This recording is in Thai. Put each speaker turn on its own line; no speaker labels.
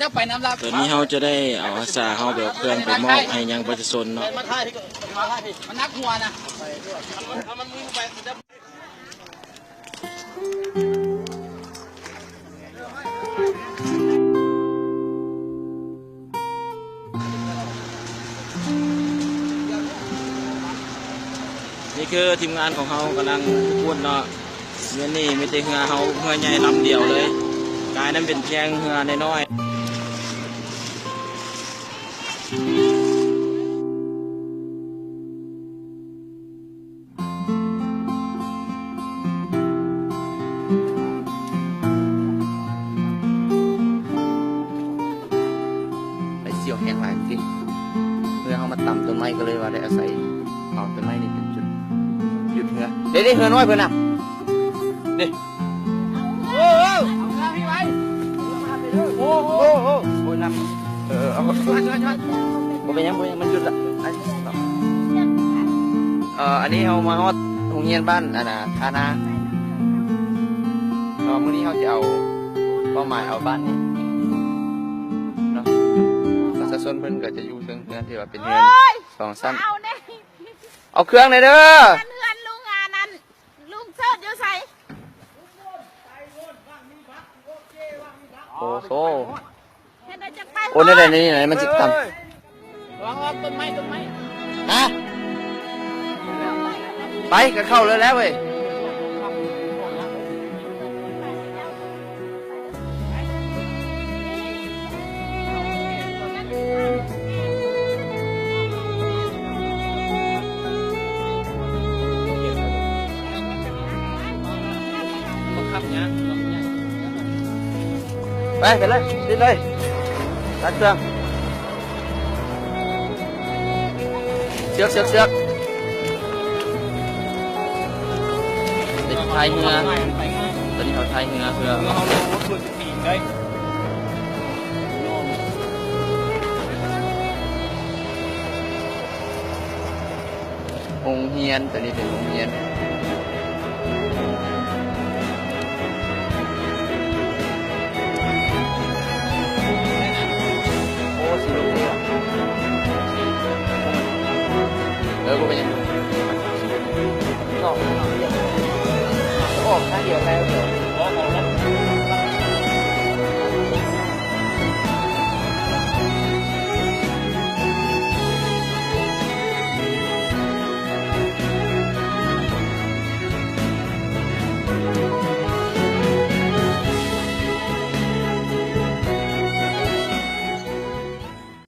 จะไปน้ำรับ
ตอนนี้เขาจะได้เอาอาสาเขาแบบเครื่องไปมอบให้ยังประชาชนเนาะ
มันนักหัวนะ
นี่คือทีมงานของเขากำลังพูดเนาะเมื่อนี่ไม่ใช่เรือเขาเรือใหญ่ลำเดียวเลยกลายนั้นเป็นเพียงเรือน้อย
ไปเสี่ยวแห้งหลายทีเพื่อเขามาต่ำต้นไม้ก็เลยว่าได้อาศัยเอาต้นไม้นี่เป็นจุดหยุดเรือเดี๋ยวเรือน้อยเพื่อนน่ะนี่โอ้โหพี่ไว้โอ้โหโอ้ยน้ำเอาช่วยบ่เป็นยังมันหยุดละอันนี้เอามาฮอดโรงเรียนบ้านธานามื้อนี้เขาจะเอาเป้าหมายเอาบ้านนี้เนาะประชาชนเพิ่นก็จะอยู่ซึ่งเรือนที่ว่าเป็นเรือน2 ชั้นเอาเครื่องเลยเด้อ
เพื่อนลุงนั้นลุงเชิดอยู่ใส่
โอ้โหโอ้
โอ้
นี่ได้นี่ไหนมันสิต่ำ
วางต้นไม้
ฮะไปก็เข้าเลยแล้วเว้ยไปเลยดิ้นเลยรัดเครื่องเชือกติดไทยเงือตอนนี้เขาไทยเงือเพื่อ
เขาลงรถมือปีกเลย
องเฮียนตอนนี้เป็นองเฮียนกูเป็นยังไงก็ออกข้างเดียวแล้วเดี๋ยว